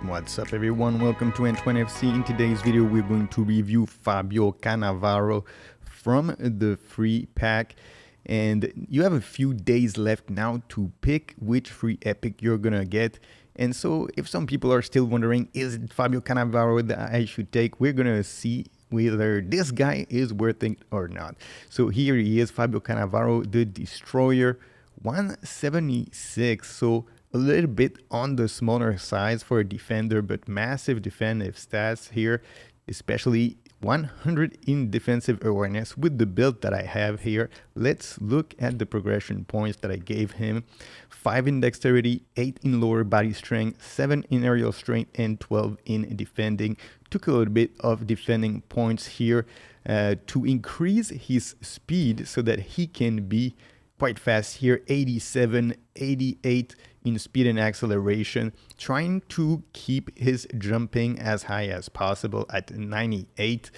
What's up everyone, welcome to ntwanfc. In today's video we're going to review Fabio Cannavaro from the free pack, and you have a few days left now to pick which free epic you're gonna get. And so if some people are still wondering, is it Fabio Cannavaro that I should take, we're gonna see whether this guy is worth it or not. So here he is, Fabio Cannavaro, the Destroyer, 176, so a little bit on the smaller size for a defender, but massive defensive stats here, especially 100 in defensive awareness with the build that I have here. Let's look at the progression points that I gave him. 5 in dexterity, 8 in lower body strength, 7 in aerial strength, and 12 in defending. Took a little bit of defending points here to increase his speed so that he can be quite fast here. 87, 88 in speed and acceleration, trying to keep his jumping as high as possible at 98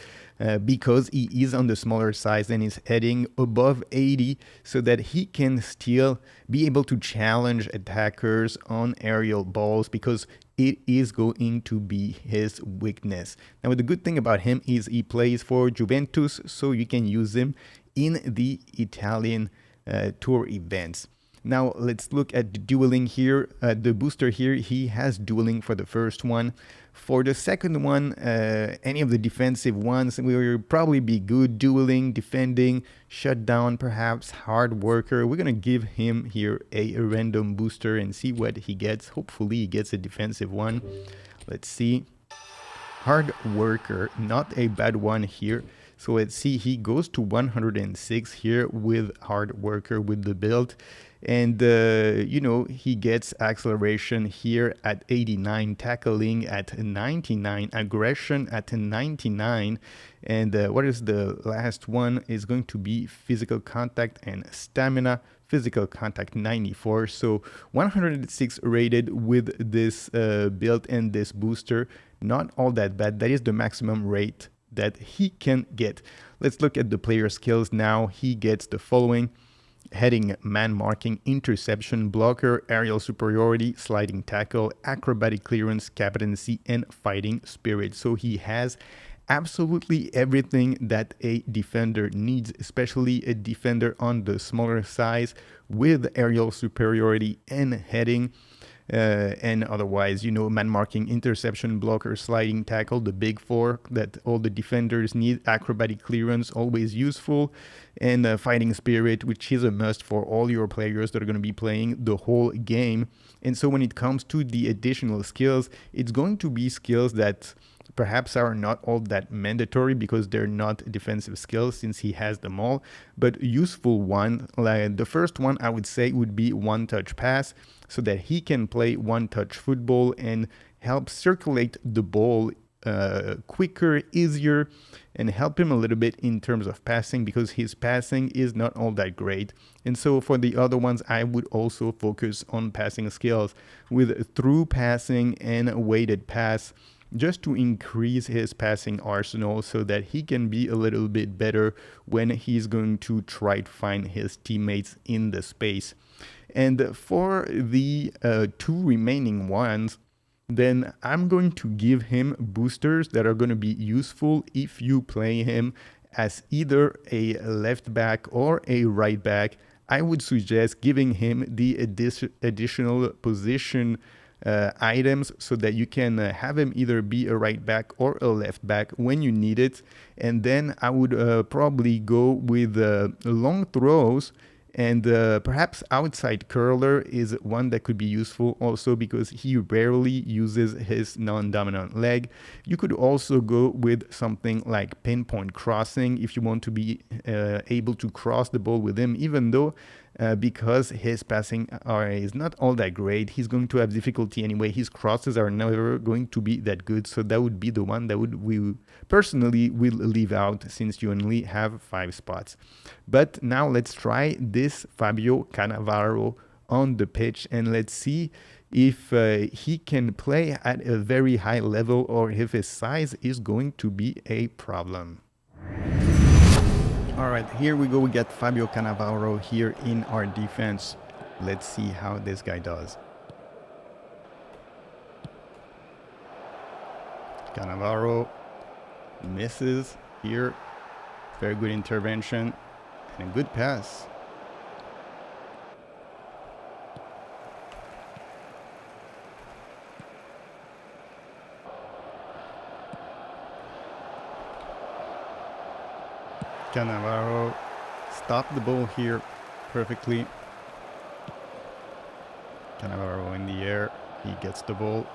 because he is on the smaller size and is heading above 80 so that he can still be able to challenge attackers on aerial balls, because it is going to be his weakness. Now the good thing about him is he plays for Juventus, so you can use him in the Italian tour events. Now let's look at the dueling here. The booster here, he has dueling for the first one. For the second one, any of the defensive ones will probably be good. Dueling, defending, shutdown, perhaps hard worker. We're gonna give him here a random booster and see what he gets. Hopefully he gets a defensive one. Let's see. Hard worker, not a bad one here. So let's see, he goes to 106 here with hard worker with the build. And, you know, he gets acceleration here at 89, tackling at 99, aggression at 99. And what is the last one is going to be physical contact and stamina. Physical contact 94. So 106 rated with this build and this booster. Not all that bad. That is the maximum rate that he can get. Let's look at the player skills now. He gets the following: heading, man marking, interception, blocker, aerial superiority, sliding tackle, acrobatic clearance, captaincy, and fighting spirit. So he has absolutely everything that a defender needs, especially a defender on the smaller size, with aerial superiority and heading. And otherwise, you know, man marking, interception, blocker, sliding tackle, the big four that all the defenders need. Acrobatic clearance, always useful, and fighting spirit, which is a must for all your players that are going to be playing the whole game. And so when it comes to the additional skills, it's going to be skills that perhaps are not all that mandatory because they're not defensive skills since he has them all, but useful one. Like the first one I would say would be one-touch pass, so that he can play one-touch football and help circulate the ball quicker, easier, and help him a little bit in terms of passing, because his passing is not all that great. And so for the other ones, I would also focus on passing skills with through passing and weighted pass, just to increase his passing arsenal so that he can be a little bit better when he's going to try to find his teammates in the space. And for the 2 remaining ones, then I'm going to give him boosters that are going to be useful if you play him as either a left back or a right back. I would suggest giving him the additional position items so that you can have him either be a right back or a left back when you need it. And then I would probably go with long throws, and perhaps outside curler is one that could be useful also because he rarely uses his non-dominant leg. You could also go with something like pinpoint crossing if you want to be able to cross the ball with him, even though because his passing is not all that great, he's going to have difficulty anyway. His crosses are never going to be that good, so that would be the one that we personally will leave out since you only have 5 spots. But now let's try this Fabio Cannavaro on the pitch, and let's see if he can play at a very high level or if his size is going to be a problem. All right, here we go. We got Fabio Cannavaro here in our defense. Let's see how this guy does. Cannavaro misses here. Very good intervention and a good pass. Cannavaro stopped the ball here perfectly. Cannavaro in the air, he gets the ball.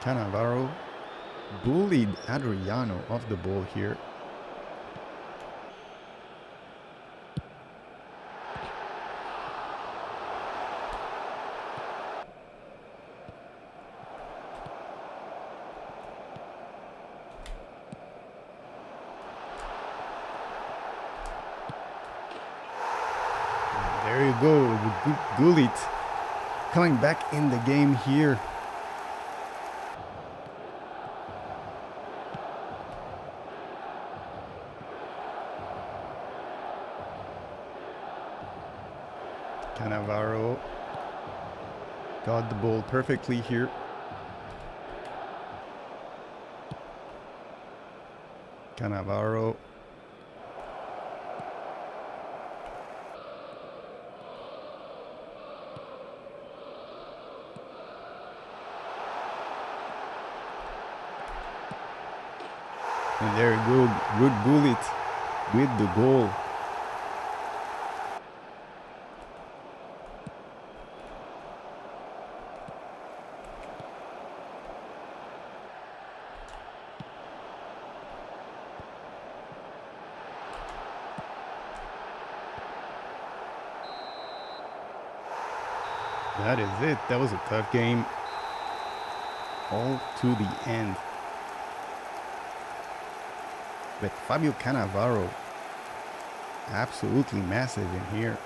Cannavaro bullied Adriano off the ball here. There you go, Gullit coming back in the game here. Cannavaro got the ball perfectly here. Cannavaro. And there you go, good Gullit with the goal. That is it. That was a tough game. All to the end. But Fabio Cannavaro, absolutely massive in here.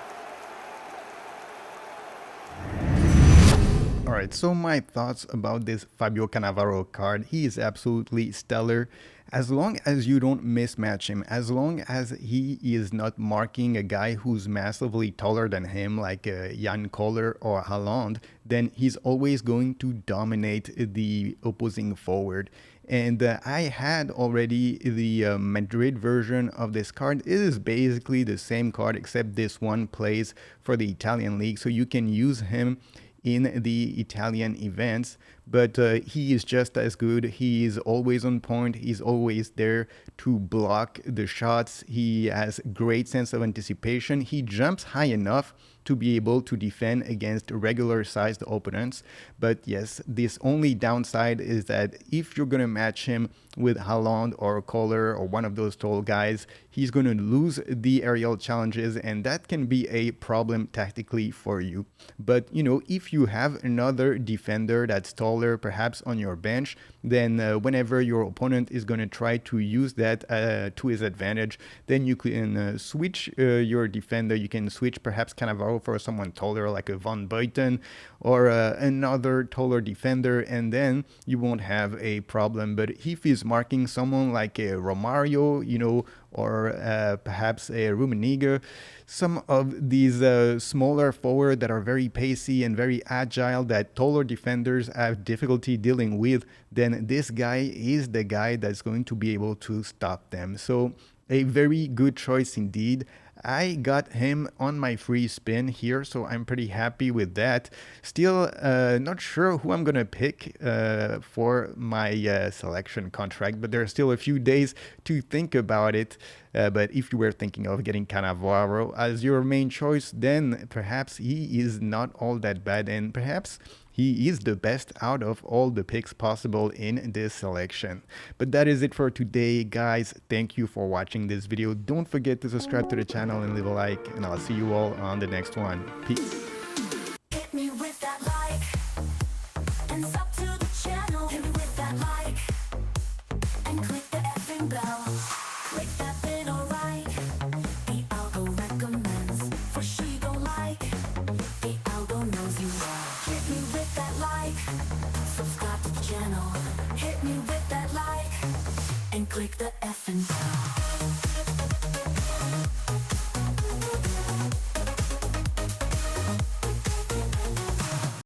Alright, so my thoughts about this Fabio Cannavaro card. He is absolutely stellar. As long as you don't mismatch him, as long as he is not marking a guy who's massively taller than him, like Jan Koller or Haaland, then he's always going to dominate the opposing forward. And I had already the Madrid version of this card. It is basically the same card, except this one plays for the Italian league, so you can use him in the Italian events, but he is just as good. He is always on point. He's always there to block the shots. He has great sense of anticipation. He jumps high enough to be able to defend against regular sized opponents. But yes, this only downside is that if you're going to match him with Haaland or Koller or one of those tall guys, he's going to lose the aerial challenges, and that can be a problem tactically for you. But you know, if you have another defender that's taller perhaps on your bench, then whenever your opponent is going to try to use that to his advantage, then you can switch your defender. You can switch perhaps Cannavaro for someone taller like a Van Buiten or another taller defender, and then you won't have a problem. But if he's marking someone like a Romario, you know, or perhaps a Rummenigge, some of these smaller forward that are very pacey and very agile that taller defenders have difficulty dealing with, then this guy is the guy that's going to be able to stop them. So a very good choice indeed. I got him on my free spin here, so I'm pretty happy with that. Still not sure who I'm gonna pick for my selection contract, but there are still a few days to think about it. But if you were thinking of getting Cannavaro as your main choice, then perhaps he is not all that bad, and perhaps he is the best out of all the picks possible in this selection. But that is it for today, guys. Thank you for watching this video. Don't forget to subscribe to the channel and leave a like, and I'll see you all on the next one. Peace.